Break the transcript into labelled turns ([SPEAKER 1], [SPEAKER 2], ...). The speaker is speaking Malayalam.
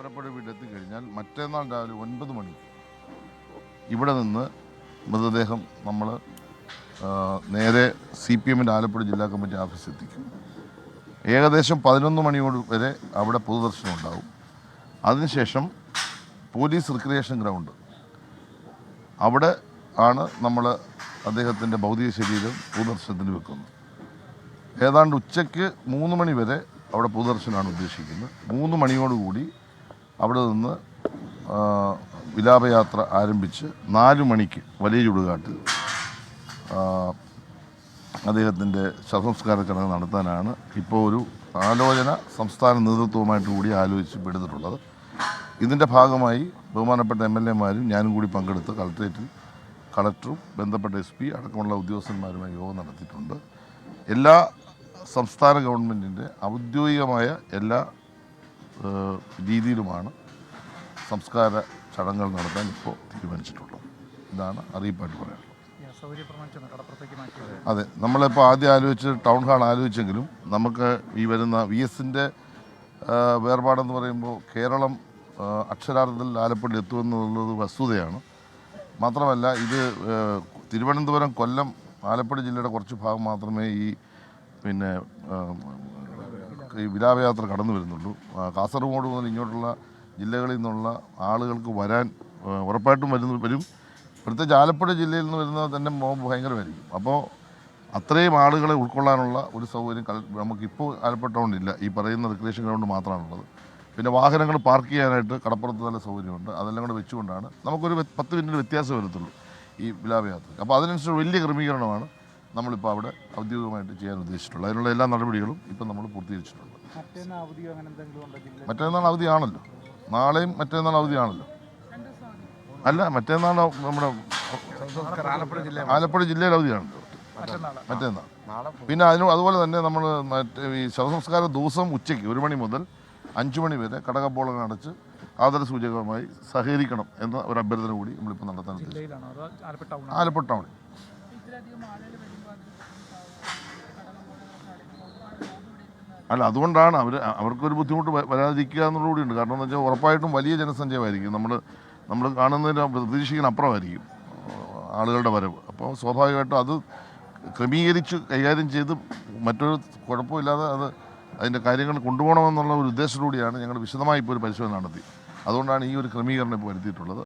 [SPEAKER 1] ആലപ്പുഴ വീട്ടിലെത്തിക്കഴിഞ്ഞാൽ മറ്റന്നാൾ രാവിലെ 9 മണിക്ക് ഇവിടെ നിന്ന് മൃതദേഹം നമ്മൾ നേരെ CPM ആലപ്പുഴ ജില്ലാ കമ്മിറ്റി ഓഫീസിൽ എത്തിക്കും. ഏകദേശം 11 മണിയോട് വരെ അവിടെ പൊതുദർശനം ഉണ്ടാവും. അതിനുശേഷം പോലീസ് റിക്രിയേഷൻ ഗ്രൗണ്ട് അവിടെ ആണ് നമ്മൾ അദ്ദേഹത്തിൻ്റെ ഭൗതിക ശരീരം പൊതുദർശനത്തിന് വെക്കുന്നത്. ഏതാണ്ട് ഉച്ചയ്ക്ക് 3 മണി വരെ അവിടെ പൊതുദർശനമാണ് ഉദ്ദേശിക്കുന്നത്. 3 മണിയോടുകൂടി അവിടെ നിന്ന് വിലാപയാത്ര ആരംഭിച്ച് 4 മണിക്ക് വലിയ ചുടുകാട്ടിൽ അദ്ദേഹത്തിൻ്റെ ശവസംസ്കാര ചടങ്ങ് നടത്താനാണ് ഇപ്പോൾ ഒരു ആലോചന സംസ്ഥാന നേതൃത്വവുമായിട്ട് കൂടി ആലോചിച്ച് എടുത്തിട്ടുള്ളത്. ഇതിൻ്റെ ഭാഗമായി ബഹുമാനപ്പെട്ട MLA-മാരും ഞാനും കൂടി പങ്കെടുത്ത് കളക്ട്രേറ്റിൽ കളക്ടറും ബന്ധപ്പെട്ട SP അടക്കമുള്ള ഉദ്യോഗസ്ഥന്മാരുമായി യോഗം നടത്തിയിട്ടുണ്ട്. എല്ലാ സംസ്ഥാന ഗവൺമെൻറ്റിൻ്റെ ഔദ്യോഗികമായ എല്ലാ രീതിയിലുമാണ് സംസ്കാര ചടങ്ങുകൾ നടത്താൻ ഇപ്പോൾ തീരുമാനിച്ചിട്ടുള്ളത്. ഇതാണ് അറിയിപ്പായിട്ട് പറയാനുള്ളത്. അതെ, നമ്മളിപ്പോൾ ആദ്യം ആലോചിച്ച് ടൗൺ ഹാൾ ആലോചിച്ചെങ്കിലും നമുക്ക് ഈ വരുന്ന VS-ൻ്റെ വേർപാടെന്ന് പറയുമ്പോൾ കേരളം അക്ഷരാർത്ഥത്തിൽ ആലപ്പുഴ എത്തുമെന്നുള്ളത് വസ്തുതയാണ്. മാത്രമല്ല ഇത് തിരുവനന്തപുരം, കൊല്ലം, ആലപ്പുഴ ജില്ലയുടെ കുറച്ച് ഭാഗം മാത്രമേ ഈ വിലാപയാത്ര കടന്നു വരുന്നുള്ളൂ. കാസർഗോഡ് മുതൽ ഇങ്ങോട്ടുള്ള ജില്ലകളിൽ നിന്നുള്ള ആളുകൾക്ക് വരാൻ ഉറപ്പായിട്ടും വരും. പ്രത്യേകിച്ച് ആലപ്പുഴ ജില്ലയിൽ നിന്ന് വരുന്നത് തന്നെ ഭയങ്കരമായിരിക്കും. അപ്പോൾ അത്രയും ആളുകളെ ഉൾക്കൊള്ളാനുള്ള ഒരു സൗകര്യം നമുക്കിപ്പോൾ ആലപ്പുഴ ടൗണിലില്ല. ഈ പറയുന്ന റിക്രിയേഷൻ ഗ്രൗണ്ട് മാത്രമാണുള്ളത്. പിന്നെ വാഹനങ്ങൾ പാർക്ക് ചെയ്യാനായിട്ട് കടപ്പുറത്ത് നല്ല സൗകര്യമുണ്ട്. അതെല്ലാം കൂടെ വെച്ചുകൊണ്ടാണ് നമുക്കൊരു 10 മിനിറ്റ് വ്യത്യാസം വരത്തുള്ളൂ ഈ വിലാപയാത്ര. അപ്പോൾ അതിനനുസരിച്ച് വലിയ ക്രമീകരണമാണ് നമ്മളിപ്പോൾ അവിടെ ഔദ്യോഗികമായിട്ട് ചെയ്യാൻ ഉദ്ദേശിച്ചിട്ടുള്ളത്. അതിനുള്ള എല്ലാ നടപടികളും ഇപ്പം നമ്മൾ പൂർത്തീകരിച്ചിട്ടുണ്ട്. മറ്റന്നാൾ അവധിയാണല്ലോ. നാളെയും മറ്റന്നാൾ അവധിയാണല്ലോ. അല്ല, മറ്റന്നാൾ നമ്മുടെ ആലപ്പുഴ ജില്ലയിൽ അവധിയാണല്ലോ മറ്റന്നാൾ. പിന്നെ അതുപോലെ തന്നെ നമ്മൾ ഈ ശവസംസ്കാര ദിവസം ഉച്ചയ്ക്ക് 1 മണി മുതൽ 5 മണി വരെ കടകമ്പോളങ്ങൾ അടച്ച് ആദരസൂചകമായി സഹകരിക്കണം എന്ന ഒരു അഭ്യർത്ഥന കൂടി നമ്മളിപ്പോൾ നടത്താൻ ഉദ്ദേശിച്ചു. ആലപ്പുഴ ടൗണിൽ അല്ല, അതുകൊണ്ടാണ് അവർക്കൊരു ബുദ്ധിമുട്ട് വരാതിരിക്കുക എന്നുള്ളതുകൂടിയുണ്ട്. കാരണം എന്ന് വെച്ചാൽ ഉറപ്പായിട്ടും വലിയ ജനസഞ്ചയമായിരിക്കും. നമ്മൾ കാണുന്നതിന് പ്രതീക്ഷിക്കുന്ന അപ്പുറമായിരിക്കും ആളുകളുടെ വരവ്. അപ്പോൾ സ്വാഭാവികമായിട്ടും അത് ക്രമീകരിച്ച് കൈകാര്യം ചെയ്ത് മറ്റൊരു കുഴപ്പമില്ലാതെ അതിൻ്റെ കാര്യങ്ങൾ കൊണ്ടുപോകണമെന്നുള്ള ഒരു ഉദ്ദേശത്തോടുകൂടിയാണ് ഞങ്ങൾ വിശദമായി ഇപ്പോൾ ഒരു പരിശോധന നടത്തി. അതുകൊണ്ടാണ് ഈ ഒരു ക്രമീകരണം ഇപ്പോൾ വരുത്തിയിട്ടുള്ളത്.